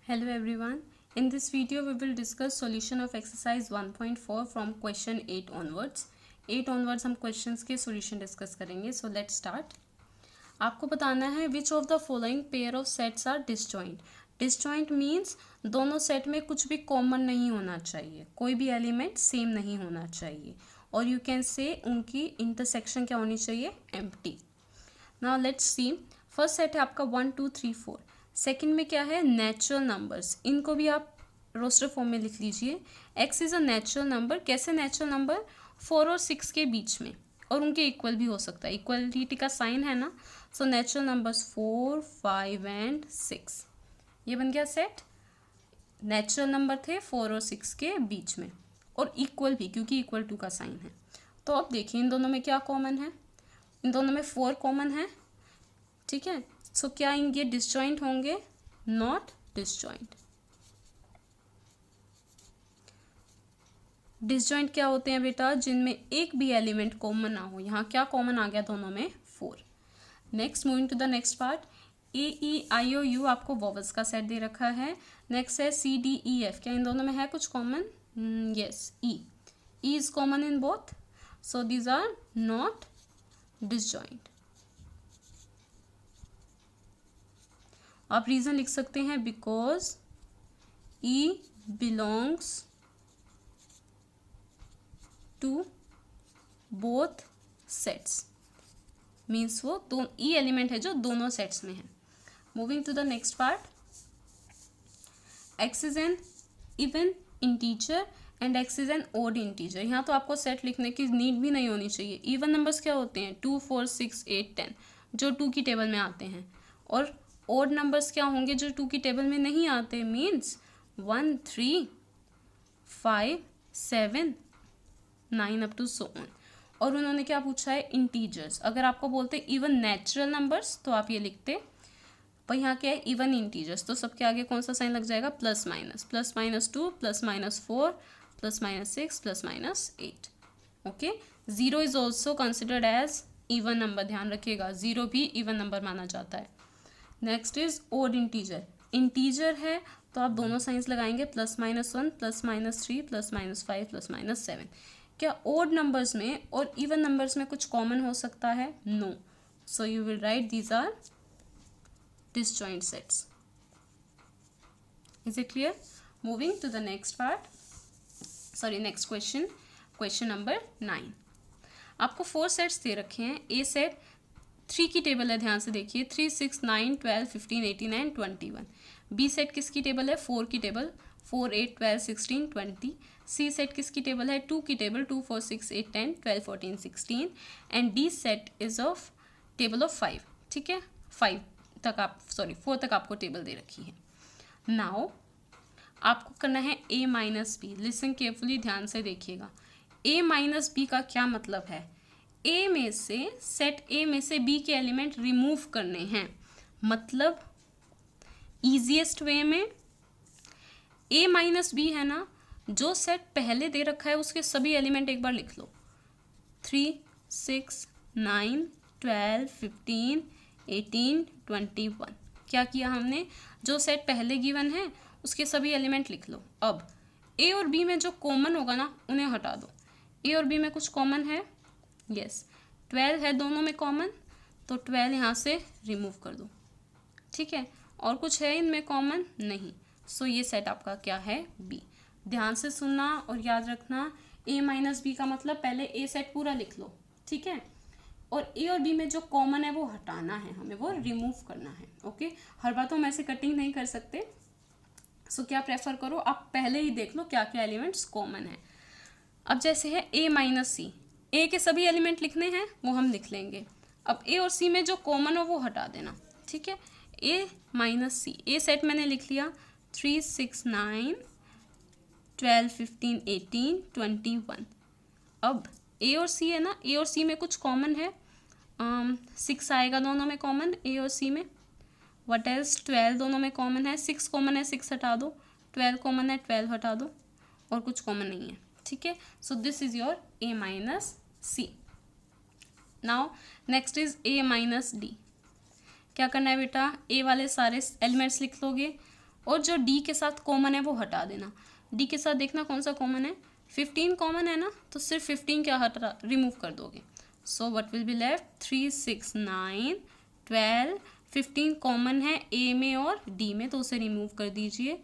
Hello everyone. In this video we will discuss solution of exercise 1.4 from question 8 onwards. 8 onwards हम questions के solution discuss करेंगे. So let's start. आपको बताना है which of the following pair of sets are disjoint. Disjoint means दोनों set में कुछ भी common नहीं होना चाहिए, कोई भी element same नहीं होना चाहिए, और you can say उनकी intersection क्या होनी चाहिए, empty. Now let's see. First set है आपका 1 2 3 4. सेकेंड में क्या है, नेचुरल नंबर्स. इनको भी आप रोस्टर फॉर्म में लिख लीजिए. X is a natural number. कैसे नेचुरल नंबर, 4 और 6 के बीच में, और उनके इक्वल भी हो सकता है. इक्वलिटी का साइन है ना. So natural numbers 4 5 and 6. ये बन गया सेट. नेचुरल नंबर थे 4 और 6 के बीच में, और इक्वल भी, क्योंकि इक्वल टू का साइन है. तो अब देखिए इन दोनों में क्या कॉमन है. इन दोनों में 4 कॉमन है. ठीक है. सो क्या ये डिसजॉइंट होंगे, नॉट डिसजॉइंट. डिसजॉइंट क्या होते हैं बेटा, जिनमें एक भी एलिमेंट कॉमन ना हो. यहाँ क्या कॉमन आ गया दोनों में, 4. Next, moving to the next part. A E I O U आपको वॉवल्स का सेट दे रखा है. नेक्स्ट है सी डी ई एफ. क्या इन दोनों में है कुछ common, yes. E is common in both, so these are not disjoint. आप रीजन लिख सकते हैं, because E belongs to both sets. Means वो दो ई एलिमेंट है जो दोनों सेट्स में है. Moving to the next part. X is an even integer and x is an odd integer. यहाँ तो आपको सेट लिखने की नीड भी नहीं होनी चाहिए. इवन नंबर्स क्या होते हैं, 2 4 6 8 10, जो 2 की टेबल में आते हैं. और ओड नंबर्स क्या होंगे जो 2 की टेबल में नहीं आते. Means 1 3 5 7 9 up to so on. और उन्होंने क्या पूछा है, इंटीजर्स. अगर आपको बोलते इवन नेचुरल नंबर्स तो आप ये लिखते, पर यहाँ क्या है, इवन इंटीजर्स. तो सबके आगे कौन सा साइन लग जाएगा, plus minus. Plus minus 2 plus minus 4 plus minus 6 plus minus 8. Okay. 0 is also considered as even number. ध्यान रखिएगा, 0 भी इवन नंबर माना जाता है. Next is odd integer. Integer है तो आप दोनों साइंस लगाएंगे, plus minus 1 plus minus 3 plus minus 5 plus minus 7. क्या ओड नंबर्स में और इवन नंबर्स में कुछ कॉमन हो सकता है, no. So you will write these are disjoint sets. Is it clear? Moving to the next part. Sorry, next question. Question number 9. आपको 4 sets दे रखे हैं. ए सेट 3 की टेबल है, ध्यान से देखिए. 3 6 9 12 15 18 एंड 21. बी सेट किसकी टेबल है, 4 की टेबल, 4 8 12 16 20. सी सेट किसकी टेबल है, 2 की table, 2 4 6 8 10 12 14 16. And D set is of table of 5. ठीक है, 4 तक आपको टेबल दे रखी है. नाउ आपको करना है ए माइनस बी. लिसन केयरफुली, ध्यान से देखिएगा. ए माइनस बी का क्या मतलब है, ए में से, सेट ए में से बी के एलिमेंट रिमूव करने हैं. मतलब ईजीएस्ट वे में, ए माइनस बी है ना, जो सेट पहले दे रखा है उसके सभी एलिमेंट एक बार लिख लो. 3 6 9 12 15 18 21. क्या किया हमने, जो सेट पहले गिवन है उसके सभी एलिमेंट लिख लो. अब ए और बी में जो कॉमन होगा ना उन्हें हटा दो. ए और बी में कुछ कॉमन है, यस. 12 है दोनों में कॉमन, तो 12 यहाँ से रिमूव कर दो. ठीक है, और कुछ है इनमें कॉमन, नहीं. सो ये सेट आपका क्या है, बी. ध्यान से सुनना और याद रखना, ए माइनस बी का मतलब पहले ए सेट पूरा लिख लो. ठीक है, और ए और बी में जो कॉमन है वो हटाना है, हमें वो रिमूव करना है. ओके. हर बार तो हम ऐसे कटिंग नहीं कर सकते. सो क्या प्रेफर करो, आप पहले ही देख लो क्या क्या एलिमेंट्स कॉमन है. अब जैसे है ए माइनस सी, ए के सभी एलिमेंट लिखने हैं वो हम लिख लेंगे. अब ए और सी में जो कॉमन हो वो हटा देना. ठीक है, ए माइनस सी. ए सेट मैंने लिख लिया, 3 6 9 12 15 18 21. अब ए और सी है ना, ए और सी में कुछ कॉमन है, 6 आएगा दोनों में कॉमन, ए और सी में. वट एल्स, 12 दोनों में कॉमन है, 6 कॉमन है, 6 हटा दो. 12 कॉमन है, 12 हटा दो, और कुछ कॉमन नहीं है. ठीक है, so this is your A minus C. Now next is A minus D. क्या करना है बेटा, ए वाले सारे एलिमेंट्स लिख लोगे, और जो डी के साथ कॉमन है वो हटा देना। डी के साथ देखना कौन सा कॉमन है, 15 कॉमन है ना, तो सिर्फ 15 क्या हटा रिमूव कर दोगे। So what will be left, 3 6 9 12, 15 common है ए में और डी में, तो उसे रिमूव कर दीजिए,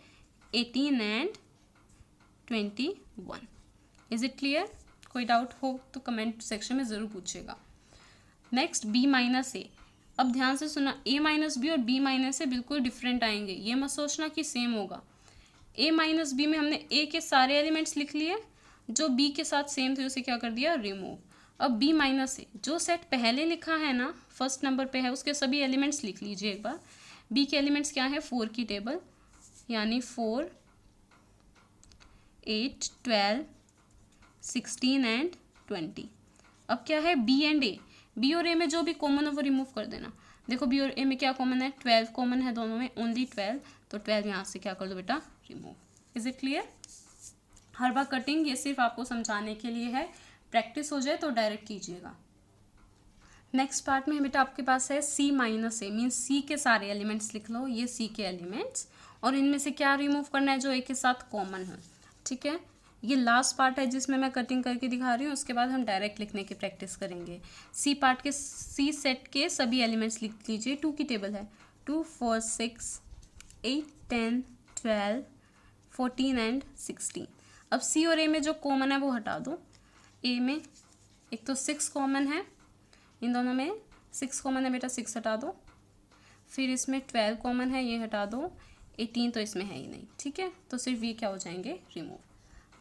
18 एंड 21। Is it clear? कोई डाउट हो तो कमेंट सेक्शन में ज़रूर पूछेगा। नेक्स्ट बी माइनस ए। अब ध्यान से सुना, ए माइनस बी और बी माइनस ए बिल्कुल डिफरेंट आएंगे, ये मत सोचना कि सेम होगा। ए माइनस बी में हमने ए के सारे एलिमेंट्स लिख लिए, जो बी के साथ सेम थे उसे क्या कर दिया, रिमूव। अब बी माइनस ए, जो सेट पहले लिखा है ना, फर्स्ट नंबर पे है, उसके सभी एलिमेंट्स लिख लीजिए एक बार। बी के एलिमेंट्स क्या है, 4 की टेबल, यानी 4 8 12 16 एंड 20। अब क्या है, बी एंड ए, बी और ए में जो भी कॉमन है वो रिमूव कर देना। देखो बी और ए में क्या कॉमन है, 12 कॉमन है दोनों में, ओनली 12, तो 12 यहाँ से क्या कर दो बेटा, remove. Is it clear? Her bar cutting ये सिर्फ आपको समझाने के लिए है, प्रैक्टिस हो जाए तो डायरेक्ट कीजिएगा। नेक्स्ट पार्ट में बेटा आपके पास है सी माइनस ए, मीन्स सी के सारे एलिमेंट्स लिख लो, ये सी के एलिमेंट्स, और इनमें से क्या रिमूव करना है, जो ए के साथ कॉमन है। ठीक है, ये लास्ट पार्ट है जिसमें मैं कटिंग करके दिखा रही हूँ, उसके बाद हम डायरेक्ट लिखने की प्रैक्टिस करेंगे। सी पार्ट के, सी सेट के सभी एलिमेंट्स लिख लीजिए, 2 की टेबल है, 2 4 6 8 10 12 14 एंड 16। अब सी और ए में जो कॉमन है वो हटा दो। ए में एक तो 6 कॉमन है, इन दोनों में 6 कॉमन है बेटा, 6 हटा दो। फिर इसमें 12 कॉमन है, ये हटा दो। 18 तो इसमें है ही नहीं, ठीक है, तो सिर्फ ये क्या हो जाएंगे, रिमूव।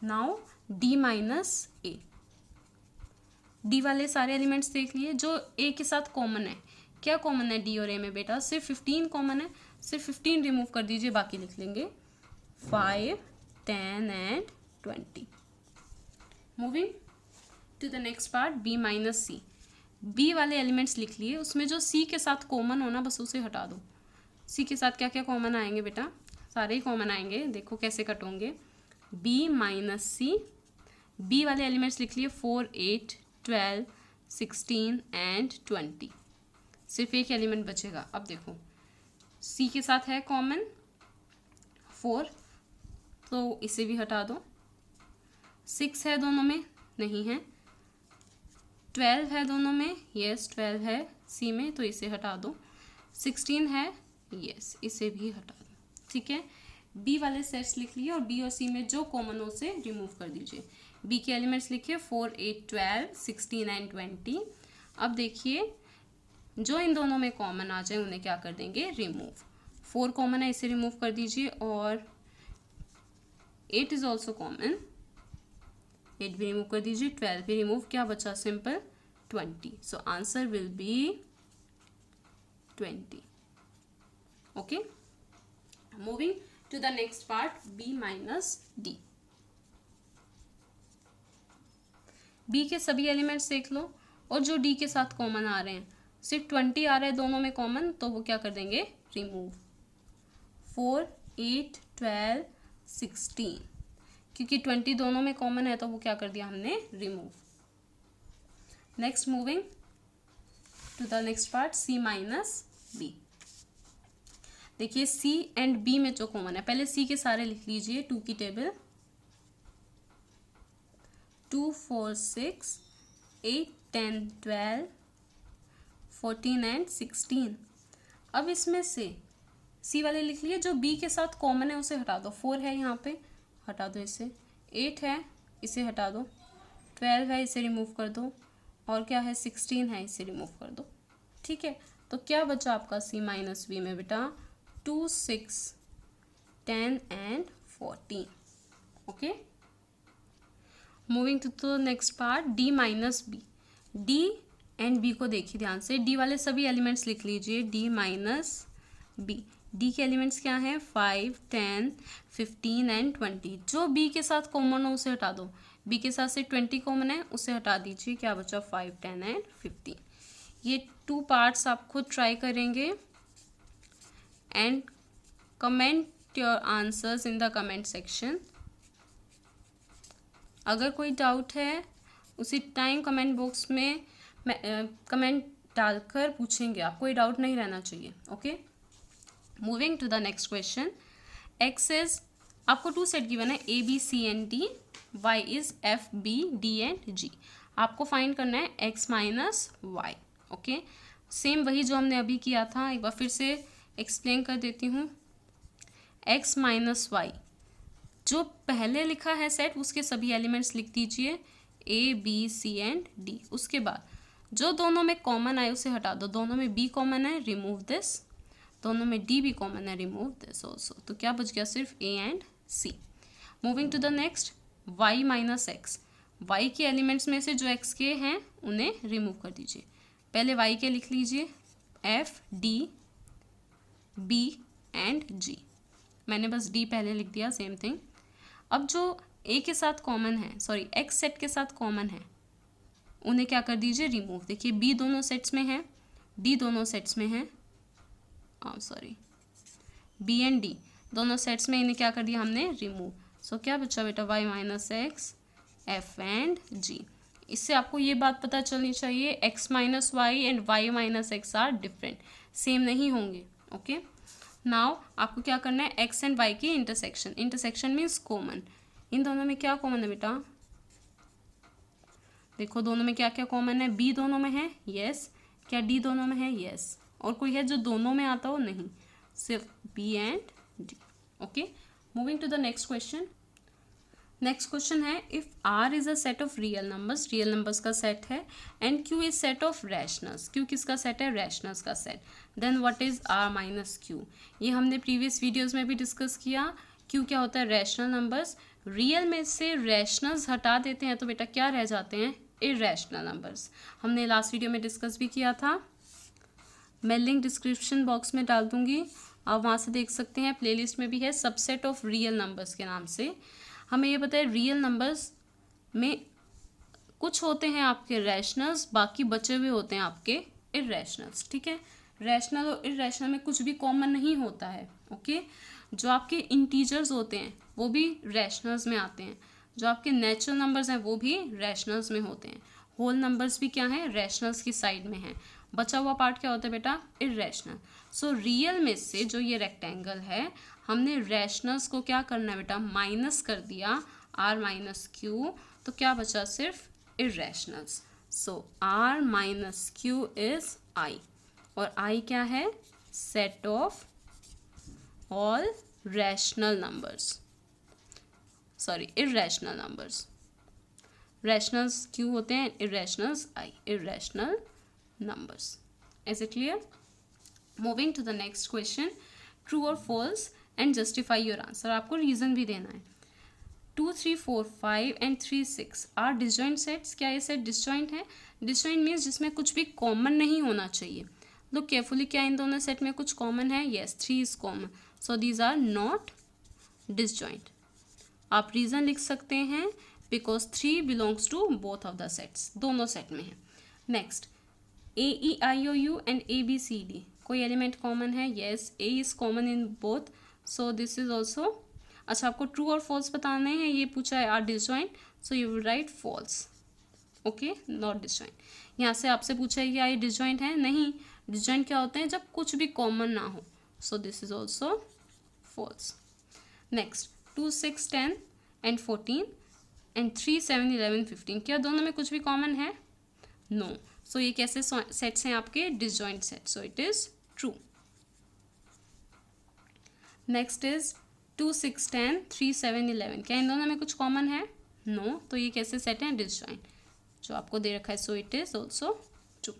नाउ डी माइनस ए, डी वाले सारे एलिमेंट्स देख लिए, जो ए के साथ कॉमन है। क्या कॉमन है डी और ए में बेटा, सिर्फ 15 कॉमन है, सिर्फ 15 रिमूव कर दीजिए, बाकी लिख लेंगे 5 10 and 20। Moving to the next part, B minus C. B वाले एलिमेंट्स लिख लिए, उसमें जो सी के साथ कॉमन होना बस उसे हटा दो। सी के साथ क्या क्या कॉमन आएंगे बेटा, सारे ही कॉमन आएंगे, देखो कैसे कट होंगे। बी माइनस सी, बी वाले एलिमेंट्स लिख लिए, 4 8 12 16 एंड 20। सिर्फ एक एलिमेंट बचेगा। अब देखो सी के साथ है कॉमन 4, तो इसे भी हटा दो। 6 है दोनों में, नहीं है। 12 है दोनों में, यस 12 है सी में, तो इसे हटा दो। 16 है, यस इसे भी हटा दो। ठीक है, बी वाले सेट्स लिख लिए, और बी और सी में जो कॉमन हो उसे रिमूव कर दीजिए। बी के एलिमेंट्स लिखिए, 4 8 12 16 एंड 20। अब देखिए जो इन दोनों में कॉमन आ जाए उन्हें क्या कर देंगे, रिमूव। 4 कॉमन है, इसे रिमूव कर दीजिए, और 8 इज ऑल्सो कॉमन, 8 भी रिमूव कर दीजिए, 12 भी रिमूव, क्या बचा, simple 20। So answer will be 20। Okay, moving to the next part, B minus D. B के सभी एलिमेंट्स देख लो, और जो डी के साथ कॉमन आ रहे हैं, सिर्फ 20 आ रहा है दोनों में कॉमन, तो वो क्या कर देंगे, रिमूव। 4 8 12 16, क्योंकि 20 दोनों में कॉमन है तो वो क्या कर दिया हमने, remove. Next moving to the next part, C minus B. देखिए सी एंड बी में जो कॉमन है, पहले सी के सारे लिख लीजिए, 2 की टेबल, 2 4 6 8 10 12 14 एंड 16। अब इसमें से सी वाले लिख लिए, जो बी के साथ कॉमन है उसे हटा दो। 4 है यहाँ पे, हटा दो इसे। 8 है, इसे हटा दो। 12 है, इसे रिमूव कर दो। और क्या है, 16 है, इसे रिमूव कर दो। ठीक है, तो क्या बचा आपका सी माइनस बी में बेटा, 2 6 10 and 14। Okay, moving to the next part, D minus B. D and B को देखिए ध्यान से, डी वाले सभी एलिमेंट्स लिख लीजिए, डी माइनस बी। डी के एलिमेंट्स क्या हैं, 5 10 15 एंड 20। जो बी के साथ कॉमन हो उसे हटा दो। बी के साथ से 20 कॉमन है, उसे हटा दीजिए, क्या बचा, 5 10 एंड 15। ये 2 पार्ट्स आप खुद ट्राई करेंगे and comment your answers in the comment section. अगर कोई डाउट है उसी टाइम कमेंट बॉक्स में कमेंट डालकर पूछेंगे आप, कोई डाउट नहीं रहना चाहिए। Okay, moving to the next question, x is, आपको 2 सेट गिवन है A B C and D, y is F B D and G. आपको फाइंड करना है x माइनस वाई. ओके, सेम वही जो हमने अभी किया था, एक बार फिर से एक्सप्लेन कर देती हूँ. x माइनस वाई, जो पहले लिखा है सेट उसके सभी एलिमेंट्स लिख दीजिए A B C and D. उसके बाद जो दोनों में कॉमन आए उसे हटा दो. दोनों में B कॉमन है, रिमूव दिस. दोनों में D भी कॉमन है, रिमूव दिस ऑल्सो. तो क्या बच गया? सिर्फ A and C. Moving to the next, y minus x. y के एलिमेंट्स में से जो x के हैं उन्हें रिमूव कर दीजिए. पहले y के लिख लीजिए F D B and G. मैंने बस D पहले लिख दिया, सेम थिंग. अब जो A के साथ कॉमन है, सॉरी x सेट के साथ कॉमन है, उन्हें क्या कर दीजिए? रिमूव. देखिए B दोनों सेट्स में है, D दोनों सेट्स में है, सॉरी B एंड D दोनों सेट्स में, इन्हें क्या कर दिया हमने? रिमूव. सो क्या बचा बेटा? y minus x F and G. इससे आपको ये बात पता चलनी चाहिए x minus y and y minus x are different, same नहीं होंगे. ओके, नाउ आपको क्या करना है? x एंड y की इंटरसेक्शन. Intersection means common. इन दोनों में क्या कॉमन है बेटा? देखो दोनों में क्या क्या कॉमन है? B दोनों में है, यस. क्या D दोनों में है? यस. और कोई है जो दोनों में आता हो? नहीं, सिर्फ B and D. Okay, moving to the next question. Next question है, if R is a set of real numbers, real numbers का सेट है, and Q is set of rationals. Q किसका सेट है? रैशनल्स का set. Then what is R minus Q? ये हमने previous videos में भी डिस्कस किया. Q क्या होता है? Rational numbers. रियल में से रैशनल्स हटा देते हैं तो बेटा क्या रह जाते हैं? Irrational numbers. हमने लास्ट वीडियो में डिस्कस भी किया था. मैं लिंक डिस्क्रिप्शन बॉक्स में डाल दूंगी, आप वहाँ से देख सकते हैं. प्लेलिस्ट में भी है, सबसेट ऑफ रियल नंबर्स के नाम से. हमें ये पता है रियल नंबर्स में कुछ होते हैं आपके रैशनल्स, बाकी बचे हुए होते हैं आपके इरैशनल्स. ठीक है, रैशनल और इरैशनल में कुछ भी कॉमन नहीं होता है. ओके, जो आपके इंटीजर्स होते हैं वो भी रैशनल्स में आते हैं. जो आपके नेचुरल नंबर्स हैं वो भी रैशनल्स में होते हैं. होल नंबर्स भी क्या हैं? रैशनल्स की साइड में हैं. बचा हुआ पार्ट क्या होता है बेटा? इरैशनल. सो रियल में से जो ये रेक्टेंगल है, हमने रैशनल्स को क्या करना है बेटा? माइनस कर दिया, R माइनस Q. तो क्या बचा? सिर्फ इरैशनल्स. सो R minus Q is I. और I क्या है? Set of all rational numbers, sorry irrational numbers. Rationals Q होते हैं, इरैशनल्स I. Irrational numbers. Is it clear? Moving to the next question, true or false and justify your answer. आपको reason भी देना है. 2 3 4 5 and 3 6 are disjoint sets. क्या ये set disjoint है? Disjoint means जिसमें कुछ भी कॉमन नहीं होना चाहिए. लुक केयरफुली, क्या इन दोनों सेट में कुछ कॉमन है? Yes, 3 is common. So these are not disjoint. आप रीजन लिख सकते हैं because 3 belongs to both of the sets, दोनों सेट में है. Next, A E I O U and A B C D, कोई एलिमेंट कॉमन है? Yes, A is common in both, so this is also. अच्छा, आपको true और false बताने हैं. ये पूछा है are disjoint, so you will write false. Okay, not disjoint. यहाँ से आपसे पूछा है कि आई डिसजॉइंट है? नहीं. डिसजॉइंट क्या होते हैं? जब कुछ भी कॉमन ना हो. So this is also false. Next, 2 6 10 and 14 and 3 7 11 15, क्या दोनों में कुछ भी कॉमन है? नो. सो ये कैसे सेट्स हैं आपके? Disjoint set. So it is true. Next is 2 6 10 3 7 11, क्या इन दोनों में कुछ कॉमन है? नो. तो ये कैसे सेट हैं? डिसजॉइंट, जो आपको दे रखा है. So it is also true.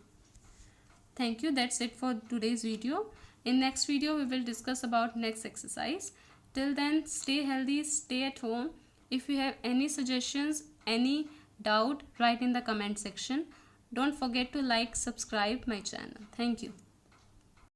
Thank you. That's it for today's video. In next video we will discuss about next exercise. Till then, stay healthy, stay at home. If you have any suggestions, any doubt, write in the comment section. Don't forget to like, subscribe my channel. Thank you.